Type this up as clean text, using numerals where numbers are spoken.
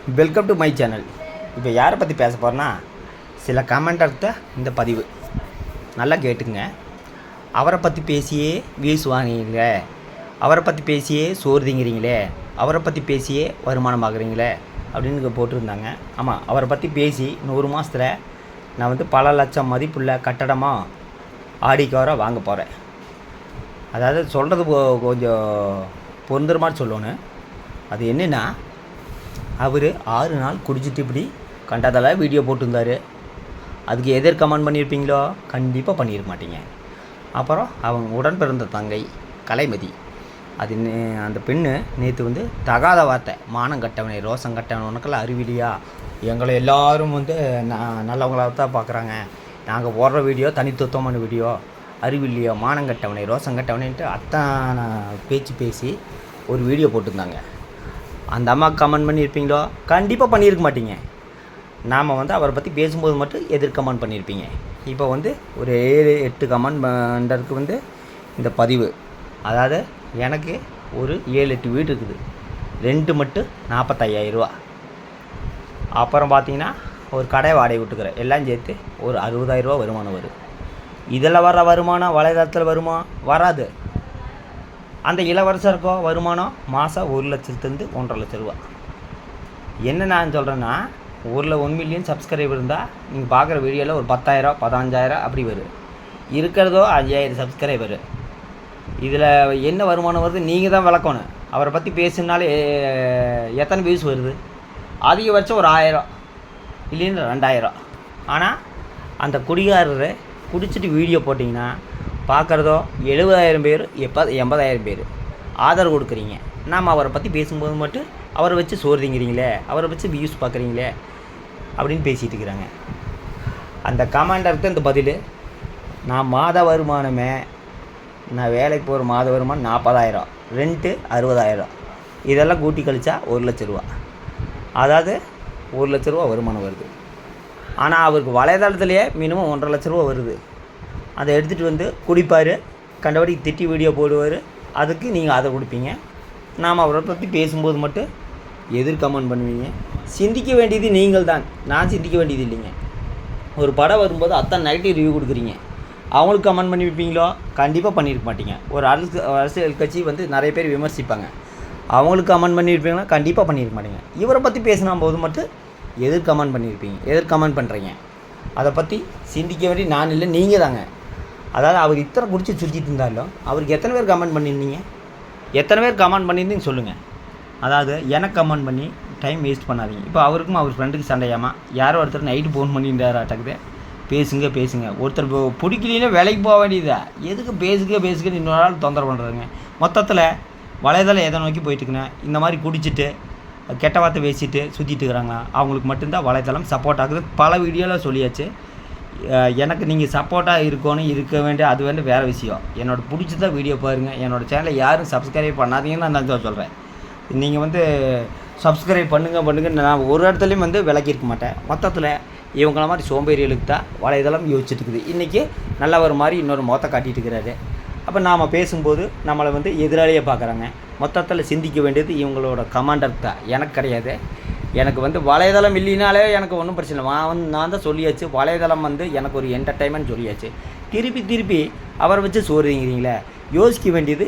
Welcome to my channel. இப்போ யாரை பற்றி பேச போகிறேன்னா, சில கமெண்டர்கிட்ட இந்த பதிவு நல்லா கேட்டுங்க. அவரை பற்றி பேசியே வியூஸ் வாங்குறீங்களே, அவரை பற்றி பேசியே சோறு திங்கிறீங்களே, அவரை பற்றி பேசியே வருமானம் ஆகுறீங்களே அப்படின்னு போட்டிருந்தாங்க. ஆமாம், அவரை பற்றி பேசி 100 மாதத்தில் நான் வந்து பல லட்சம் மதிப்புள்ள கட்டடமாக ஆடிக்கார வாங்க போகிறேன். அதாவது சொல்கிறது கொஞ்சம் பொருந்துற மாதிரி சொல்லணும். அது என்னென்னா, அவர் 6 நாள் குடிச்சிட்டு இப்படி கண்டதெல்லாம் வீடியோ போட்டிருந்தார். அதுக்கு எதிர் கமெண்ட் பண்ணியிருப்பீங்களோ? கண்டிப்பாக பண்ணியிருக்க மாட்டீங்க. அப்புறம் அவங்க உடன் பிறந்த தங்கை கலைமதி, அது அந்த பெண்ணு நேற்று வந்து தகாத வார்த்தை, மானம் கட்டவனே, ரோசம் கட்டவன், உனக்கெல்லாம் அறிவிலியா, எங்களை எல்லோரும் வந்து நல்லவங்களாக தான் பார்க்குறாங்க, நாங்கள் போடுற வீடியோ தனித்துவமான வீடியோ, அறிவில்லையோ, மானம் கட்டவனே, ரோசம் கட்டவனேன்ட்டு அத்தான பேச்சு பேசி ஒரு வீடியோ போட்டிருந்தாங்க. அந்த அம்மா கமெண்ட் பண்ணியிருப்பீங்களோ? கண்டிப்பாக பண்ணியிருக்க மாட்டீங்க. நாம் வந்து அவரை பற்றி பேசும்போது மட்டும் எதிர் கமெண்ட் பண்ணியிருப்பீங்க. இப்போ வந்து ஒரு 7-8 கமெண்ட் பண்ணுறதுக்கு வந்து இந்த பதிவு. அதாவது எனக்கு ஒரு 7-8 வீடு இருக்குது, ரெண்டு மட்டும் 45,000 ரூபா. அப்புறம் பார்த்தீங்கன்னா ஒரு கடை வாடகை விட்டுக்கிறேன், எல்லாம் சேர்த்து ஒரு 60,000 ரூபா வருமானம் வரும். இதில் வர்ற வருமானம் வலைதளத்தில் வருமா? வராது. அந்த இளவரசருக்கோ வருமானம் மாதம் 1 லட்சத்துலேருந்து 1.5 லட்ச ரூபா. என்ன நான் சொல்கிறேன்னா, ஊரில் 1 மில்லியன் சப்ஸ்கிரைபர் இருந்தால் நீங்கள் பார்க்குற வீடியோவில் ஒரு 10,000 15,000 அப்படி வரும். இருக்கிறதோ 5,000 சப்ஸ்கிரைபரு. இதில் என்ன வருமானம் வருது நீங்கள் தான் விளக்கணும். அவரை பற்றி பேசுனாலே எத்தனை வியூஸ் வருது? அதிகபட்சம் ஒரு 1000 இல்லைன்னு 2000. ஆனால் அந்த குடிகாரரை குடிச்சிட்டு வீடியோ போட்டிங்கன்னா பார்க்குறதோ 70,000 பேர், 80,000 பேர் ஆதரவு கொடுக்குறீங்க. நாம் அவரை பற்றி பேசும்போது மட்டும் அவரை வச்சு சோறு திங்கிறீங்களே, அவரை வச்சு வியூஸ் பார்க்குறீங்களே அப்படின்னு பேசிகிட்டு இருக்கிறாங்க. அந்த கமாண்டருக்கு இந்த பதில், நான் மாத வருமானமே, நான் வேலைக்கு போகிற மாத வருமானம் 40,000, ரெண்ட்டு 60,000, இதெல்லாம் கூட்டி கழிச்சா 1 லட்ச ரூபா. அதாவது 1 லட்ச ரூபா வருமானம் வருது. ஆனால் அவருக்கு வலைதளத்துலேயே மினிமம் 1.5 லட்ச ரூபா வருது. அதை எடுத்துகிட்டு வந்து குடிப்பார், கண்டபடி திட்டி வீடியோ போடுவார். அதுக்கு நீங்கள் அதை கொடுப்பீங்க. நாம் அவரை பற்றி பேசும்போது மட்டும் எதிர் கமெண்ட் பண்ணுவீங்க. சிந்திக்க வேண்டியது நீங்கள் தான், நான் சிந்திக்க வேண்டியது இல்லைங்க. ஒரு படம் வரும்போது அத்தனை நெகட்டிவ் ரிவ்யூ கொடுக்குறீங்க. அவங்களுக்கு கமெண்ட் பண்ணி வைப்பீங்களோ? கண்டிப்பாக பண்ணியிருக்க மாட்டீங்க. ஒரு அரசியல் கட்சி வந்து நிறைய பேர் விமர்சிப்பாங்க, அவங்களுக்கு கமெண்ட் பண்ணியிருப்பீங்களா? கண்டிப்பாக பண்ணியிருக்க மாட்டீங்க. இவரை பற்றி பேசினா போது மட்டும் எதிர் கமெண்ட் பண்ணியிருப்பீங்க, எதிர் கமெண்ட் பண்ணுறீங்க. அதை பற்றி சிந்திக்க வேண்டிய நான் இல்லை, நீங்கள் தாங்க. அதாவது அவர் இத்தனை குடிச்சு சுற்றிட்டு இருந்தாலும் அவருக்கு எத்தனை பேர் கமெண்ட் பண்ணியிருந்தீங்க? எத்தனை பேர் கமெண்ட் பண்ணியிருந்தீங்க சொல்லுங்கள். அதாவது எனக்கு கமெண்ட் பண்ணி டைம் வேஸ்ட் பண்ணாதீங்க. இப்போ அவருக்கும் அவர் ஃப்ரெண்டுக்கு சண்டையாமா, யாரோ ஒருத்தர் நைட்டு ஃபோன் பண்ணிட்டாராட்டக்குது, பேசுங்க. ஒருத்தர் பிடிக்கலைன்னா வேலைக்கு போக வேண்டியதா, எதுக்கு பேசுங்க இன்னொரு நாள் தொந்தரவு பண்ணுறதுங்க. மொத்தத்தில் வலைதளம் எதை நோக்கி போயிட்டுருக்குண்ணே, இந்த மாதிரி குடிச்சிட்டு கெட்ட வார்த்தை பேசிட்டு சுற்றிட்டு இருக்கிறாங்களா, அவங்களுக்கு மட்டும்தான் வலைத்தளம் சப்போர்ட் ஆகுது. பல வீடியோவில் சொல்லியாச்சு. எனக்கு நீங்கள் சப்போர்ட்டாக இருக்கணும், இருக்க வேண்டிய அது வேண்டிய வேறு விஷயம். என்னோடய பிடிச்சதான் வீடியோ பாருங்கள். என்னோடய சேனலை யாரும் சப்ஸ்கிரைப் பண்ணாதீங்கன்னு நான் தான் சொல்கிறேன். நீங்கள் வந்து சப்ஸ்கிரைப் பண்ணுங்க நான் ஒரு இடத்துலையும் வந்து விளக்கியிருக்க மாட்டேன். மொத்தத்தில் இவங்கள மாதிரி சோம்பேறிகளுக்கு தான் வலைதளம் யோசிச்சுட்டு இருக்குது. இன்றைக்கி நல்லவர் மாதிரி இன்னொரு மொத்த காட்டிகிட்டு இருக்கிறாரு. அப்போ நாம் பேசும்போது நம்மளை வந்து எதிராளியாக பார்க்குறாங்க. மொத்தத்தில் சிந்திக்க வேண்டியது இவங்களோட கமாண்டர் தான், எனக்கு கிடையாது. எனக்கு வந்து வலைதளம் இல்லைனாலே எனக்கு ஒன்றும் பிரச்சனை இல்லை. நான் தான் சொல்லியாச்சு, வலைதளம் வந்து எனக்கு ஒரு என்டர்டைன்மெண்ட் சொல்லியாச்சு. திருப்பி அவரை வச்சு சோறுங்கிறீங்களே, யோசிக்க வேண்டியது